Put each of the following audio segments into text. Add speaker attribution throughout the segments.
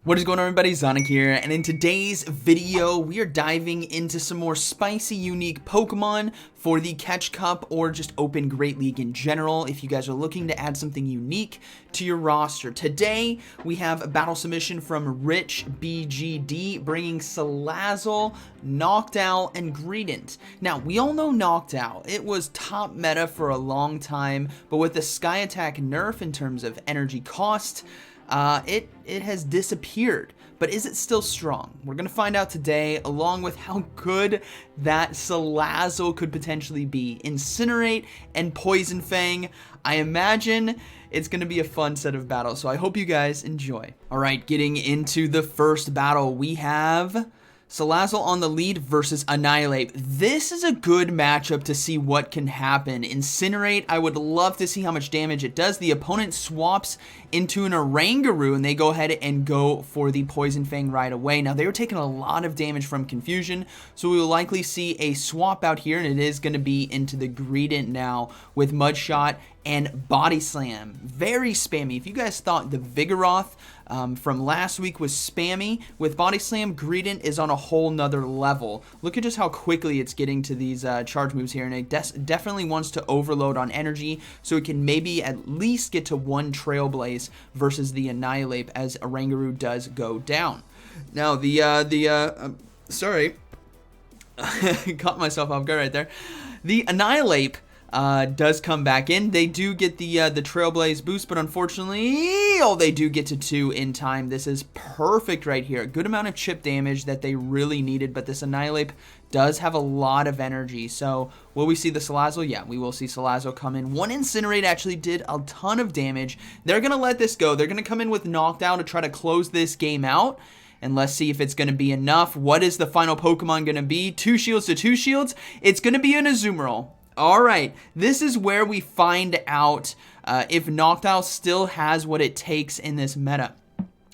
Speaker 1: What is going on, everybody? ZyoniK here, and in today's video we are diving into some more spicy unique Pokemon for the Catch Cup or just Open Great League in general if you guys are looking to add something unique to your roster. Today we have a battle submission from Rich BGD bringing Salazzle, Noctowl, and Greedent. Now we all know Noctowl. It was top meta for a long time, but with the Sky Attack nerf in terms of energy cost, it has disappeared. But is it still strong? We're going to find out today, along with how good that Salazzle could potentially be. Incinerate and Poison Fang. I imagine it's going to be a fun set of battles, so I hope you guys enjoy. Alright, getting into the first battle, we have Salazzle on the lead versus Annihilate. This is a good matchup to see what can happen. Incinerate, I would love to see how much damage it does. The opponent swaps into an Oranguru and they go ahead and go for the Poison Fang right away. Now, they were taking a lot of damage from Confusion, so we will likely see a swap out here, and it is going to be into the Greedent now with Mud Shot and Body Slam. Very spammy. If you guys thought the Vigoroth from last week was spammy, with Body Slam, Greedent is on a whole nother level. Look at just how quickly it's getting to these charge moves here, and it definitely wants to overload on energy, so it can maybe at least get to one Trailblaze versus the Annihilate as Oranguru does go down. Now, sorry, caught myself off guard right there. The Annihilate does come back in. They do get the Trailblaze boost, but unfortunately, they do get to 2 in time. This is perfect right here. A good amount of chip damage that they really needed, but this Annihilate does have a lot of energy. So will we see the Salazzle? Yeah, we will see Salazzle come in. One Incinerate actually did a ton of damage. They're going to let this go. They're going to come in with Noctowl to try to close this game out. And let's see if it's going to be enough. What is the final Pokemon going to be? 2 shields to 2 shields? It's going to be an Azumarill. Alright, this is where we find out if Noctowl still has what it takes in this meta.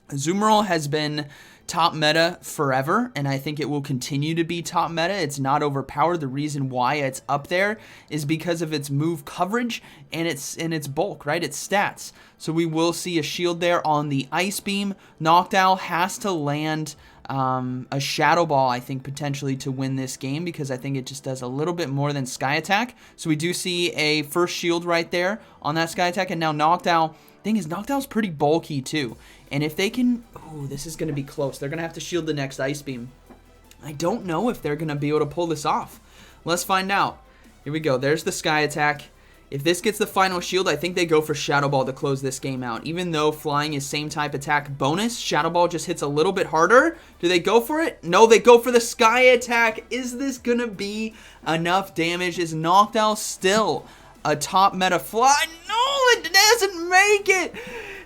Speaker 1: Azumarill has been top meta forever, and I think it will continue to be top meta. It's not overpowered. The reason why it's up there is because of its move coverage and its bulk, right? Its stats. So we will see a shield there on the Ice Beam. Noctowl has to land a Shadow Ball, I think, potentially to win this game, because I think it just does a little bit more than Sky Attack. So we do see a first shield right there on that Sky Attack, and now Noctowl. Thing is, Noctowl's pretty bulky too, and if they can, this is going to be close. They're going to have to shield the next Ice Beam. I don't know if they're going to be able to pull this off. Let's find out. Here we go. There's the Sky Attack. If this gets the final shield, I think they go for Shadow Ball to close this game out. Even though flying is same type attack bonus, Shadow Ball just hits a little bit harder. Do they go for it? No, they go for the Sky Attack. Is this going to be enough damage? Is Noctowl still a top meta fly? No, it doesn't make it.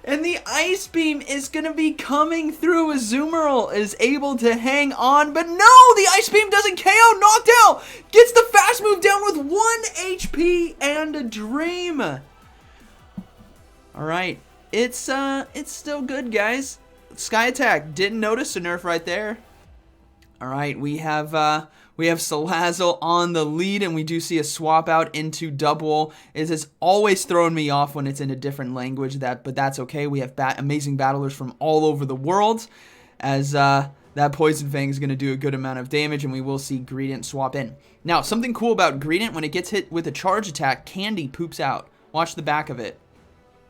Speaker 1: And the Ice Beam is going to be coming through. Azumarill is able to hang on, but no, the Ice Beam doesn't KO. Noctowl gets the fast move down with 1 HP and a dream. All right, it's still good, guys. Sky Attack, didn't notice a nerf right there. All right, we have Salazzle on the lead, and we do see a swap out into Double. It has always thrown me off when it's in a different language, but that's okay. We have amazing battlers from all over the world, as that Poison Fang is going to do a good amount of damage, and we will see Greedent swap in. Now, something cool about Greedent, when it gets hit with a charge attack, candy poops out. Watch the back of it.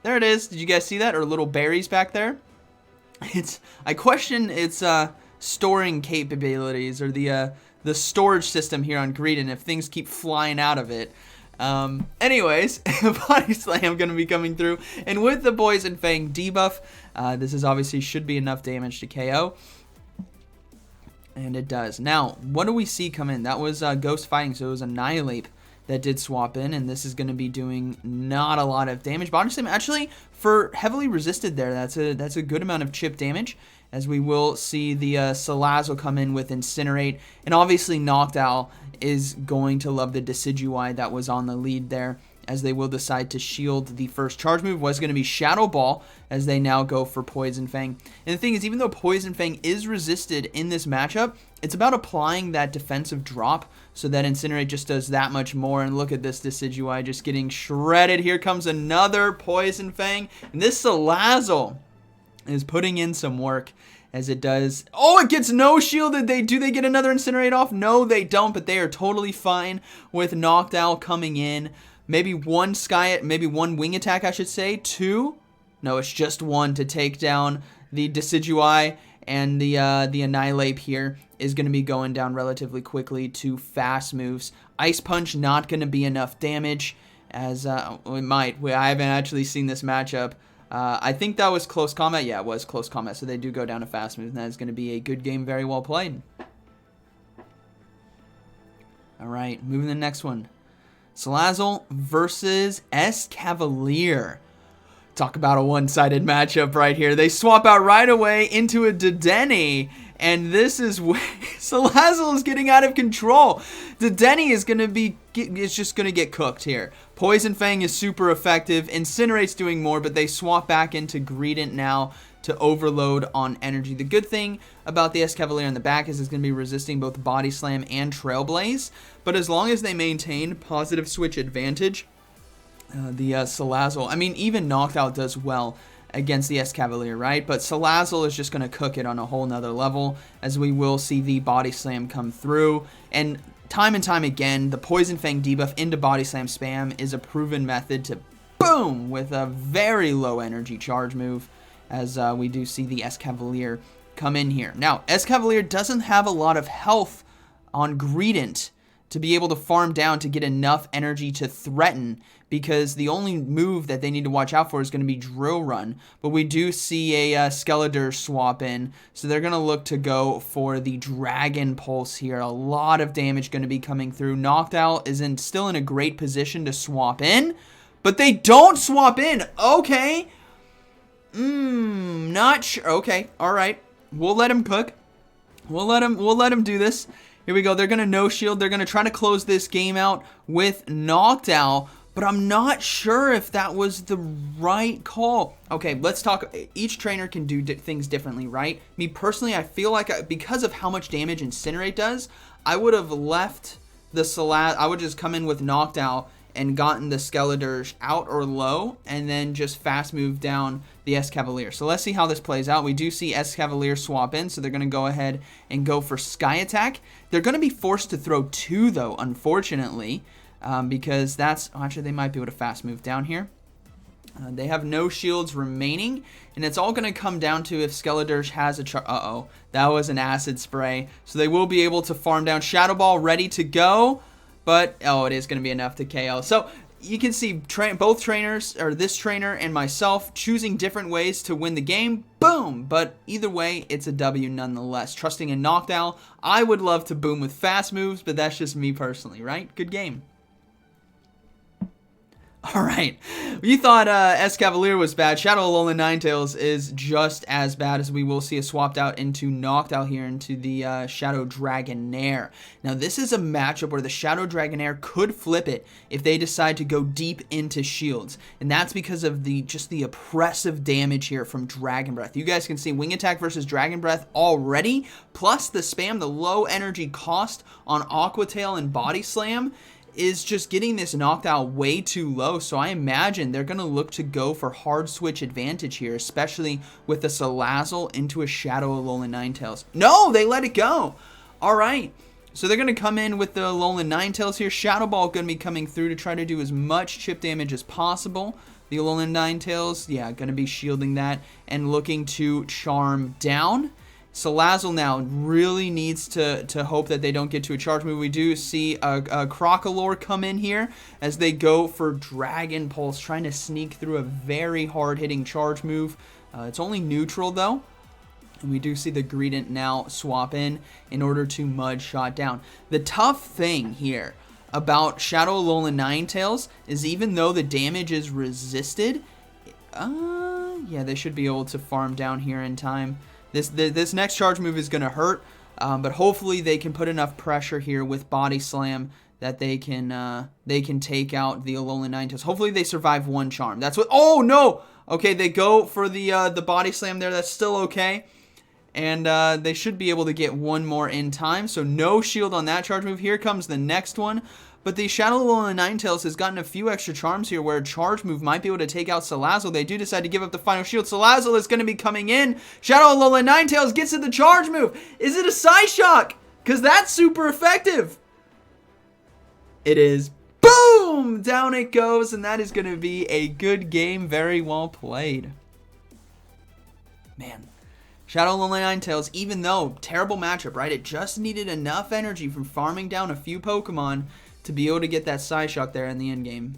Speaker 1: There it is. Did you guys see that? Or little berries back there? I question its storing capabilities, or the storage system here on Greedent, if things keep flying out of it. Anyways, Body Slam going to be coming through, and with the Poison Fang debuff, this is obviously should be enough damage to KO, and it does. Now, what do we see come in? That was Ghost Fighting, so it was Annihilate that did swap in, and this is going to be doing not a lot of damage. Body Slam, actually, for heavily resisted there, that's a good amount of chip damage, as we will see the Salazzle come in with Incinerate. And obviously Noctowl is going to love the Decidueye that was on the lead there, as they will decide to shield the first charge move. Was going to be Shadow Ball, as they now go for Poison Fang. And the thing is, even though Poison Fang is resisted in this matchup, it's about applying that defensive drop so that Incinerate just does that much more. And look at this Decidueye just getting shredded. Here comes another Poison Fang, and this Salazzle is putting in some work, as it does. Oh, it gets no shielded. Do they get another Incinerate off? No, they don't, but they are totally fine with Noctowl coming in. Maybe one wing attack, I should say. 2. No, it's just 1 to take down the Decidueye, and the Annihilate here is going to be going down relatively quickly to fast moves. Ice Punch not going to be enough damage, as it might. I haven't actually seen this matchup. I think that was close combat. Yeah, it was close combat, so they do go down to fast moves, and that is going to be a good game, very well played. All right, moving to the next one. Salazzle versus Escavalier. Talk about a one-sided matchup right here. They swap out right away into a Dedenne, and this is where Salazzle is getting out of control. Dedenne is just going to get cooked here. Poison Fang is super effective. Incinerate's doing more, but they swap back into Greedent now to overload on energy. The good thing about the Escavalier in the back is it's going to be resisting both Body Slam and Trailblaze, but as long as they maintain positive switch advantage, the Salazzle, I mean, even Noctowl does well against the Escavalier, right? But Salazzle is just going to cook it on a whole nother level, as we will see the Body Slam come through. And time again, the Poison Fang debuff into Body Slam spam is a proven method to boom with a very low energy charge move, as we do see the Escavalier come in here. Now, Escavalier doesn't have a lot of health on Greedent to be able to farm down to get enough energy to threaten, because the only move that they need to watch out for is going to be Drill Run. But we do see a Skeletor swap in, so they're going to look to go for the Dragon Pulse here. A lot of damage going to be coming through. Noctowl is still in a great position to swap in, but they don't swap in. Okay. Not sure. Okay, all right. We'll let him cook. We'll let him do this. Here we go. They're going to no shield. They're going to try to close this game out with Noctowl, but I'm not sure if that was the right call. Okay, let's talk. Each trainer can do things differently, right? Me personally, I feel like because of how much damage Incinerate does, I would have left the Salazzle. I would just come in with Noctowl and gotten the Skeletor out or low, and then just fast move down the Escavalier. So let's see how this plays out. We do see Escavalier swap in, so they're going to go ahead and go for Sky Attack. They're going to be forced to throw 2, though, unfortunately, because that's... actually, they might be able to fast move down here. They have no shields remaining, and it's all going to come down to if Skeletor has a... uh-oh, that was an Acid Spray. So they will be able to farm down. Shadow Ball ready to go. But, oh, it is going to be enough to KO. So, you can see both trainers, or this trainer and myself, choosing different ways to win the game. Boom! But either way, it's a W nonetheless. Trusting in Noctowl, I would love to boom with fast moves, but that's just me personally, right? Good game. Alright, you thought Escavalier was bad. Shadow Alolan Ninetales is just as bad, as we will see a swapped out into Noctowl here into the Shadow Dragonair. Now this is a matchup where the Shadow Dragonair could flip it if they decide to go deep into shields. And that's because of just the oppressive damage here from Dragon Breath. You guys can see Wing Attack versus Dragon Breath already, plus the spam, the low energy cost on Aqua Tail and Body Slam is just getting this Noctowl way too low. So I imagine they're going to look to go for hard switch advantage here, especially with the Salazzle into a Shadow Alolan Ninetales. No, they let it go. All right. So they're going to come in with the Alolan Ninetales here. Shadow Ball going to be coming through to try to do as much chip damage as possible. The Alolan Ninetales, yeah, going to be shielding that and looking to charm down. Salazzle now really needs to hope that they don't get to a charge move. We do see a Crocalor come in here as they go for Dragon Pulse, trying to sneak through a very hard-hitting charge move. It's only neutral, though. And we do see the Greedent now swap in order to Mud Shot down. The tough thing here about Shadow Alolan Ninetales is even though the damage is resisted, yeah, they should be able to farm down here in time. This next charge move is going to hurt, but hopefully they can put enough pressure here with Body Slam that they can take out the Alolan Ninetales. Hopefully they survive one charm. That's what. Oh no! Okay, they go for the Body Slam there. That's still okay, and they should be able to get one more in time. So no shield on that charge move. Here comes the next one. But but the Shadow Alolan Ninetales has gotten a few extra charms here where a charge move might be able to take out Salazzle. They do decide to give up the final shield. Salazzle is going to be coming in. Shadow Alolan Ninetales gets to the charge move. Is it a Psyshock? Because that's super effective. It is. Boom! Down it goes, and that is going to be a good game. Very well played. Man. Shadow Alolan Ninetales, even though terrible matchup, right? It just needed enough energy from farming down a few Pokemon to be able to get that Psyshock there in the end game.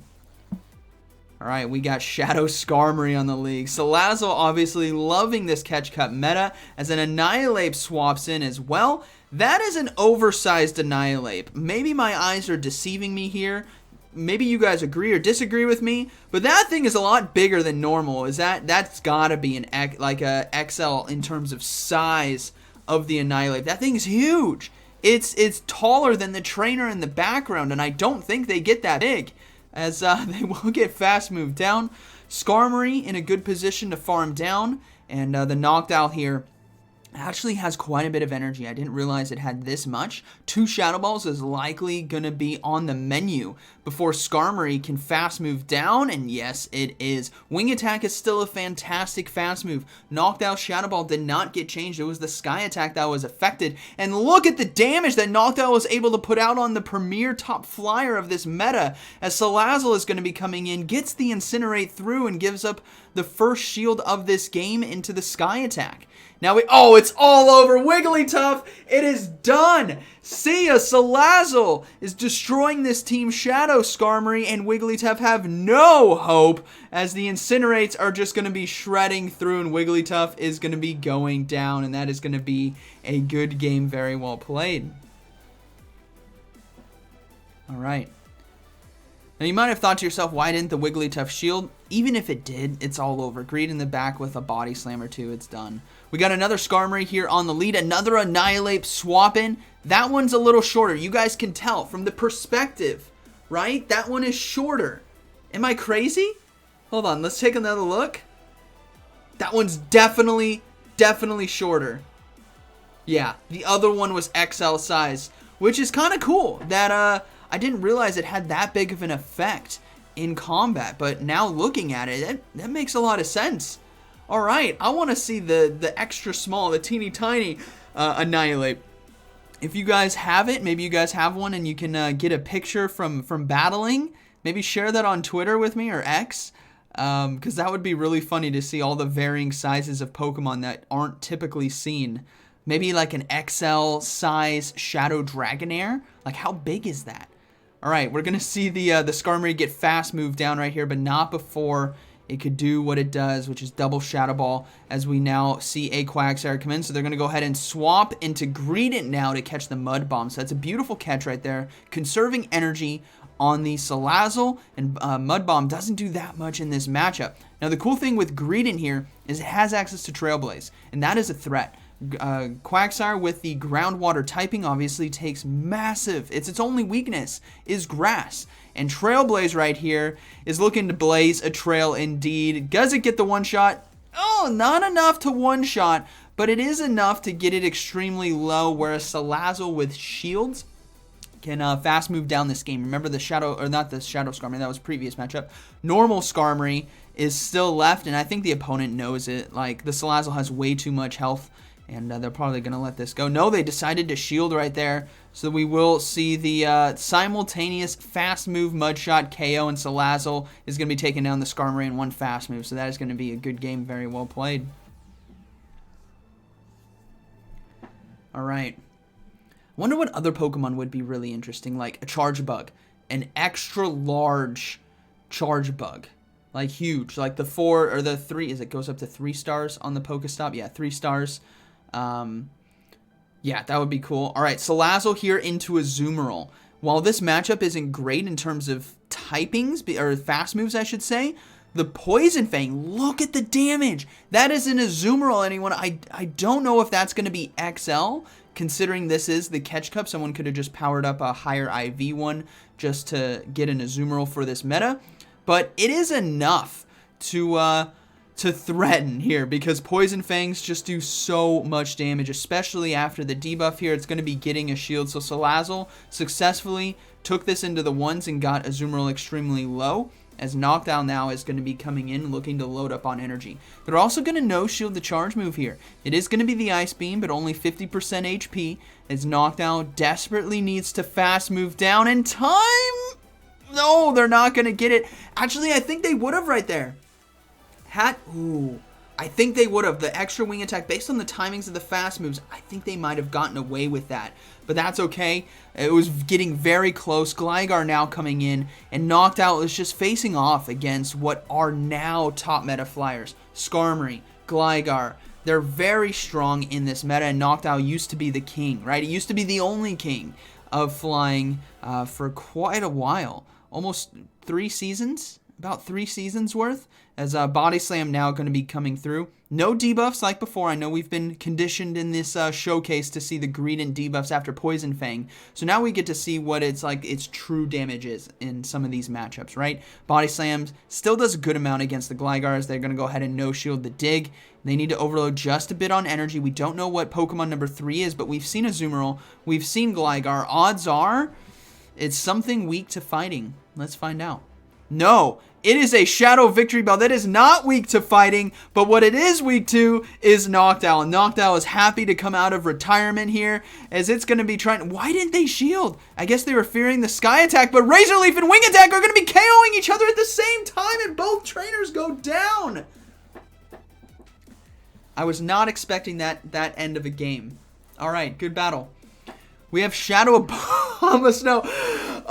Speaker 1: Alright, we got Shadow Skarmory on the league. Salazzle obviously loving this Catch Cup meta as an Annihilate swaps in as well. That is an oversized Annihilate. Maybe my eyes are deceiving me here. Maybe you guys agree or disagree with me, but that thing is a lot bigger than normal. That's gotta be like a XL in terms of size of the Annihilate. That thing is huge. It's taller than the trainer in the background, and I don't think they get that big, as they will get fast moved down. Skarmory in a good position to farm down, and the Noctowl here actually has quite a bit of energy. I didn't realize it had this much. 2 Shadow Balls is likely going to be on the menu before Skarmory can fast move down, and yes, it is. Wing Attack is still a fantastic fast move. Noctowl Shadow Ball did not get changed. It was the Sky Attack that was affected, and look at the damage that Noctowl was able to put out on the premier top flyer of this meta, as Salazzle is going to be coming in, gets the Incinerate through, and gives up the first shield of this game into the Sky Attack. Now it's all over. Wigglytuff, it is done. See ya, Salazzle is destroying this Team Shadow. Skarmory and Wigglytuff have no hope, as the Incinerates are just going to be shredding through, and Wigglytuff is going to be going down, and that is going to be a good game. Very well played. All right. Now, you might have thought to yourself, why didn't the Wigglytuff shield? Even if it did, it's all over. Greed in the back with a Body Slam or 2, it's done. We got another Skarmory here on the lead, another Annihilate swap in. That one's a little shorter. You guys can tell from the perspective, right? That one is shorter. Am I crazy? Hold on, let's take another look. That one's definitely shorter. Yeah, the other one was XL size, which is kind of cool that I didn't realize it had that big of an effect in combat, but now looking at it, that makes a lot of sense. All right, I want to see the extra small, the teeny tiny Annihilate. If you guys have it, maybe you guys have one and you can get a picture from battling, maybe share that on Twitter with me or X, because that would be really funny to see all the varying sizes of Pokemon that aren't typically seen. Maybe like an XL size Shadow Dragonair. Like, how big is that? All right, we're going to see the Skarmory get fast moved down right here, but not before it could do what it does, which is double Shadow Ball, as we now see a Quagsire come in. So they're going to go ahead and swap into Greedent now to catch the Mud Bomb. So that's a beautiful catch right there, conserving energy on the Salazzle, and Mud Bomb doesn't do that much in this matchup. Now, the cool thing with Greedent here is it has access to Trailblaze, and that is a threat. Quagsire with the groundwater typing obviously takes massive, its only weakness is grass, and Trailblaze right here is looking to blaze a trail indeed. Does it get the one shot? Oh, not enough to one shot, but it is enough to get it extremely low, whereas Salazzle with shields can fast move down this game. Remember the Shadow, or not the Shadow Skarmory, that was previous matchup. Normal Skarmory is still left, and I think the opponent knows it. Like, the Salazzle has way too much health, and they're probably going to let this go. No, they decided to shield right there. So we will see the simultaneous fast move Mudshot KO, and Salazzle is going to be taking down the Skarmory in one fast move. So that is going to be a good game. Very well played. All right. Wonder what other Pokemon would be really interesting, like a Charge Bug. An extra large Charge Bug. Like huge. Like the 4 or the 3, it goes up to 3 stars on the Pokestop? Yeah, 3 stars. Yeah, that would be cool. All right, Salazzle here into a Azumarill. While this matchup isn't great in terms of typings, or fast moves, I should say, the Poison Fang, look at the damage. That is an Azumarill, anyone. I don't know if that's going to be XL, considering this is the Catch Cup. Someone could have just powered up a higher IV one just to get an Azumarill for this meta. But it is enough to threaten here, because Poison Fangs just do so much damage, especially after the debuff here. It's going to be getting a shield, so Salazzle successfully took this into the ones and got Azumarill extremely low, as Noctowl now is going to be coming in looking to load up on energy. They're also going to no-shield the charge move here. It is going to be the Ice Beam, but only 50% HP, as Noctowl desperately needs to fast move down in time. No, they're not going to get it. Actually, I think they would have right there. I think they would have. The extra wing attack, based on the timings of the fast moves, I think they might have gotten away with that. But that's okay. It was getting very close. Gligar now coming in, and Noctowl is just facing off against what are now top meta flyers. Skarmory, Gligar. They're very strong in this meta, and Noctowl used to be the king, right? It used to be the only king of flying for quite a while. Almost 3 seasons? About 3 seasons worth, as Body Slam now going to be coming through. No debuffs like before. I know we've been conditioned in this showcase to see the Greedent debuffs after Poison Fang. So now we get to see what it's like its true damage is in some of these matchups, right? Body Slams still does a good amount against the Glygars. They're going to go ahead and no-shield the Dig. They need to overload just a bit on energy. We don't know what Pokemon number 3 is, but we've seen Azumarill. We've seen Gligar. Odds are it's something weak to fighting. Let's find out. No, it is a Shadow Victory Bell. That is not weak to fighting, but what it is weak to is Noctowl. And Noctowl is happy to come out of retirement here, as it's going to be trying... Why didn't they shield? I guess they were fearing the Sky Attack, but Razor Leaf and Wing Attack are going to be KOing each other at the same time, and both trainers go down. I was not expecting that end of a game. All right, good battle. We have Shadow Abomasnow.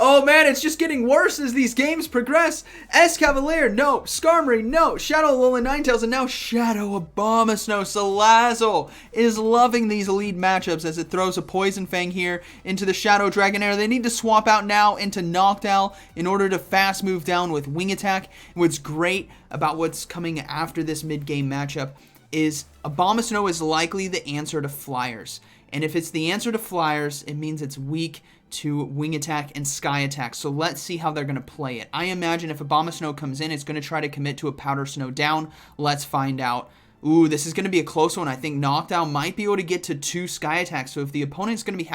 Speaker 1: Oh man, it's just getting worse as these games progress. Escavalier, no. Skarmory, no. Shadow Alolan Ninetales, and now Shadow Abomasnow. Salazzle is loving these lead matchups as it throws a Poison Fang here into the Shadow Dragonair. They need to swap out now into Noctowl in order to fast move down with Wing Attack. What's great about what's coming after this mid-game matchup is Abomasnow is likely the answer to Flyers. And if it's the answer to Flyers, it means it's weak to Wing Attack and Sky Attack. So let's see how they're going to play it. I imagine if Abomasnow comes in, it's going to try to commit to a Powder Snow down. Let's find out. Ooh, this is going to be a close one. I think Noctowl might be able to get to 2 Sky Attacks. So if the opponent's going to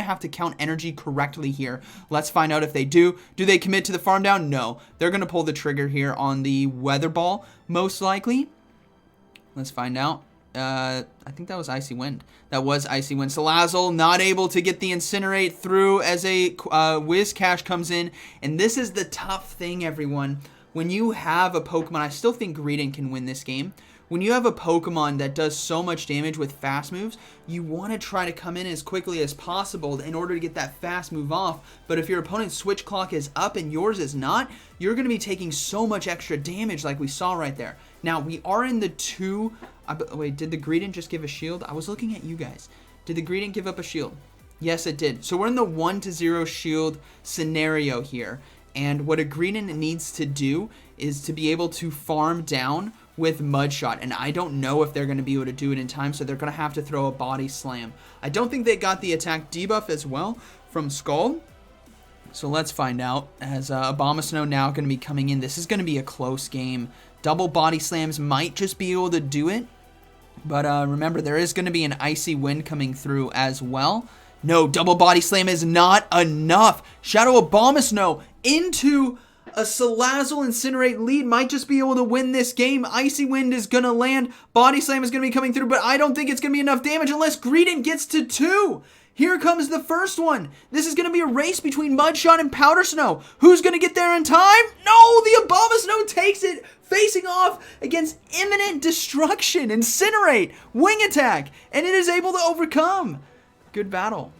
Speaker 1: have to count energy correctly here, let's find out if they do. Do they commit to the farm down? No. They're going to pull the trigger here on the Weather Ball, most likely. Let's find out. I think that was Icy Wind. That was Icy Wind. Salazzle not able to get the Incinerate through as a Whiscash comes in. And this is the tough thing, everyone. When you have a Pokemon, I still think Greedent can win this game. When you have a Pokemon that does so much damage with fast moves, you want to try to come in as quickly as possible in order to get that fast move off. But if your opponent's switch clock is up and yours is not, you're going to be taking so much extra damage like we saw right there. Now, we are in the 2... wait, did the Greedent just give a shield? I was looking at you guys. Did the Greedent give up a shield? Yes, it did. So we're in the 1-0 shield scenario here. And what a Greedent needs to do is to be able to farm down with Mudshot, and I don't know if they're going to be able to do it in time, so they're going to have to throw a Body Slam. I don't think they got the attack debuff as well from Skull, so let's find out, as Abomasnow now going to be coming in. This is going to be a close game. Double Body Slams might just be able to do it, but remember, there is going to be an Icy Wind coming through as well. No, double Body Slam is not enough. Shadow Abomasnow into a Salazzle Incinerate lead might just be able to win this game. Icy Wind is going to land. Body Slam is going to be coming through, but I don't think it's going to be enough damage unless Greedent gets to 2. Here comes the first one. This is going to be a race between Mudshot and Powder Snow. Who's going to get there in time? No, the Abomasnow takes it, facing off against imminent destruction. Incinerate, Wing Attack, and it is able to overcome. Good battle.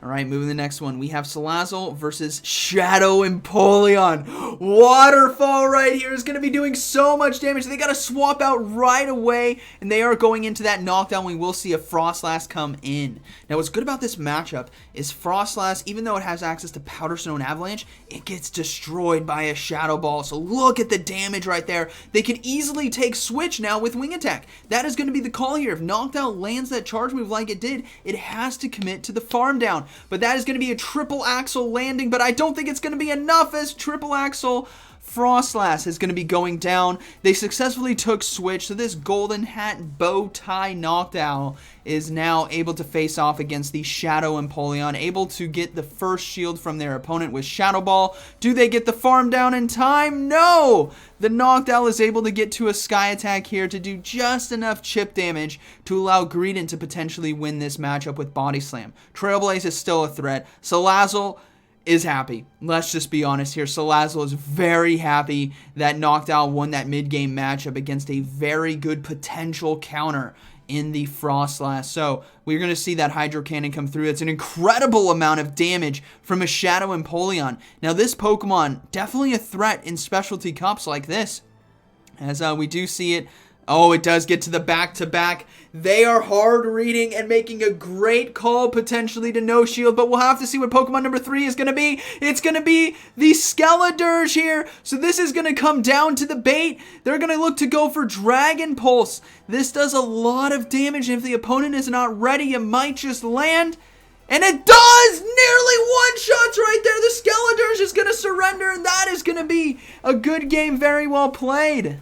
Speaker 1: All right, moving to the next one. We have Salazzle versus Shadow Empoleon. Waterfall right here is going to be doing so much damage. They got to swap out right away, and they are going into that knockdown. We will see a Frostlass come in. Now, what's good about this matchup is Frostlass, even though it has access to Powder Snow and Avalanche, it gets destroyed by a Shadow Ball. So look at the damage right there. They can easily take Switch now with Wing Attack. That is going to be the call here. If Noctowl lands that charge move like it did, it has to commit to the farm down. But that is going to be a triple axle landing, but I don't think it's going to be enough as triple axle Frostlass is going to be going down. They successfully took switch, so this golden hat bow tie Noctowl is now able to face off against the Shadow Empoleon, able to get the first shield from their opponent with Shadow Ball. Do they get the farm down in time? No! The Noctowl is able to get to a Sky Attack here to do just enough chip damage to allow Greedent to potentially win this matchup with Body Slam. Trailblaze is still a threat. Salazzle is happy. Let's just be honest here. Salazzle is very happy that Noctowl won that mid-game matchup against a very good potential counter in the Frostlass. So we're going to see that Hydro Cannon come through. It's an incredible amount of damage from a Shadow Empoleon. Now this Pokemon, definitely a threat in specialty cups like this. As we do see it. Oh, it does get to the back-to-back. They are hard reading and making a great call potentially to no shield, but we'll have to see what Pokemon number 3 is going to be. It's going to be the Skeledirge here. So this is going to come down to the bait. They're going to look to go for Dragon Pulse. This does a lot of damage. If the opponent is not ready, it might just land. And it does! Nearly one-shots right there. The Skeledirge is going to surrender, and that is going to be a good game. Very well played.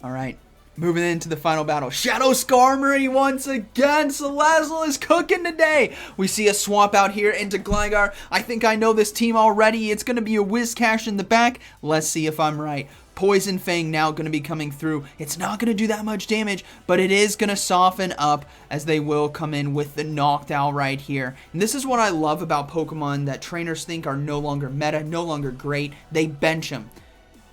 Speaker 1: Alright, moving into the final battle. Shadow Skarmory once again. Salazzle is cooking today. We see a swap out here into Gligar. I think I know this team already. It's going to be a Whiscash in the back. Let's see if I'm right. Poison Fang now going to be coming through. It's not going to do that much damage, but it is going to soften up as they will come in with the Noctowl right here. And this is what I love about Pokemon that trainers think are no longer meta, no longer great. They bench them.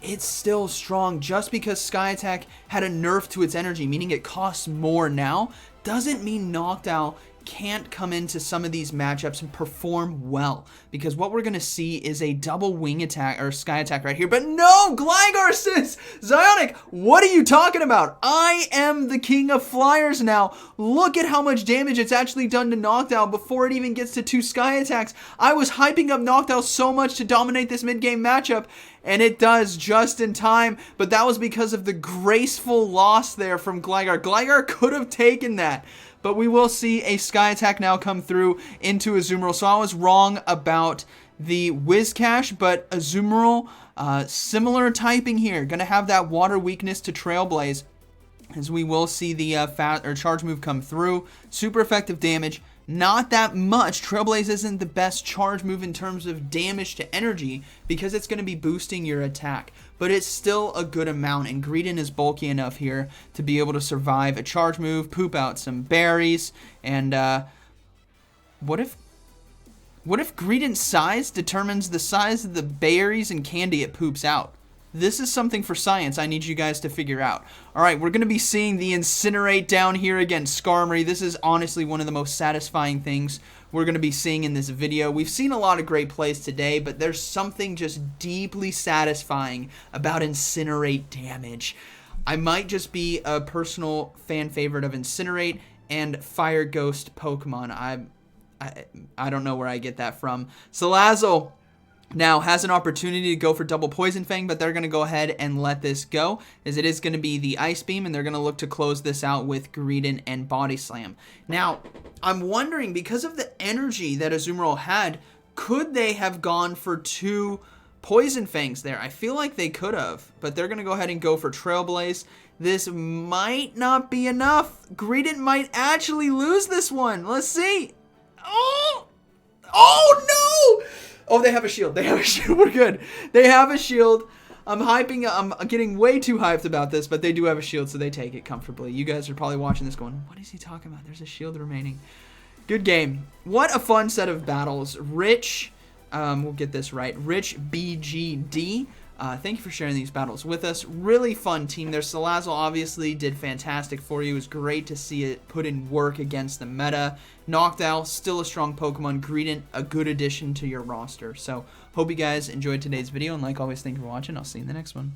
Speaker 1: It's still strong. Just because Sky Attack had a nerf to its energy, meaning it costs more now, doesn't mean Noctowl can't come into some of these matchups and perform well. Because what we're going to see is a double wing attack, or Sky Attack right here. But no! Gligar says, ZyoniK, what are you talking about? I am the king of flyers now. Look at how much damage it's actually done to Noctowl before it even gets to 2 Sky Attacks. I was hyping up Noctowl so much to dominate this mid-game matchup, and it does just in time, but that was because of the graceful loss there from Gligar. Gligar could have taken that, but we will see a Sky Attack now come through into Azumarill. So I was wrong about the Whiscash, but Azumarill, similar typing here. Going to have that water weakness to Trailblaze, as we will see the charge move come through. Super effective damage. Not that much. Trailblaze isn't the best charge move in terms of damage to energy because it's going to be boosting your attack. But it's still a good amount, and Greedent is bulky enough here to be able to survive a charge move, poop out some berries, and what if Greedent's size determines the size of the berries and candy it poops out? This is something for science I need you guys to figure out. Alright, we're going to be seeing the Incinerate down here against Skarmory. This is honestly one of the most satisfying things we're going to be seeing in this video. We've seen a lot of great plays today, but there's something just deeply satisfying about Incinerate damage. I might just be a personal fan favorite of Incinerate and Fire Ghost Pokemon. I don't know where I get that from. Salazzle now has an opportunity to go for double Poison Fang, but they're going to go ahead and let this go, as it is going to be the Ice Beam, and they're going to look to close this out with Greedent and Body Slam. Now, I'm wondering, because of the energy that Azumarill had, could they have gone for 2 Poison Fangs there? I feel like they could have, but they're going to go ahead and go for Trailblaze. This might not be enough. Greedent might actually lose this one. Let's see. Oh! Oh, no! Oh, they have a shield. They have a shield. We're good. They have a shield. I'm getting way too hyped about this, but they do have a shield, so they take it comfortably. You guys are probably watching this going, what is he talking about? There's a shield remaining. Good game. What a fun set of battles. Rich, we'll get this right. Rich BGD. Thank you for sharing these battles with us. Really fun team there. Salazzle obviously did fantastic for you. It was great to see it put in work against the meta. Noctowl, still a strong Pokemon. Greedent, a good addition to your roster. So, hope you guys enjoyed today's video. And like always, thank you for watching. I'll see you in the next one.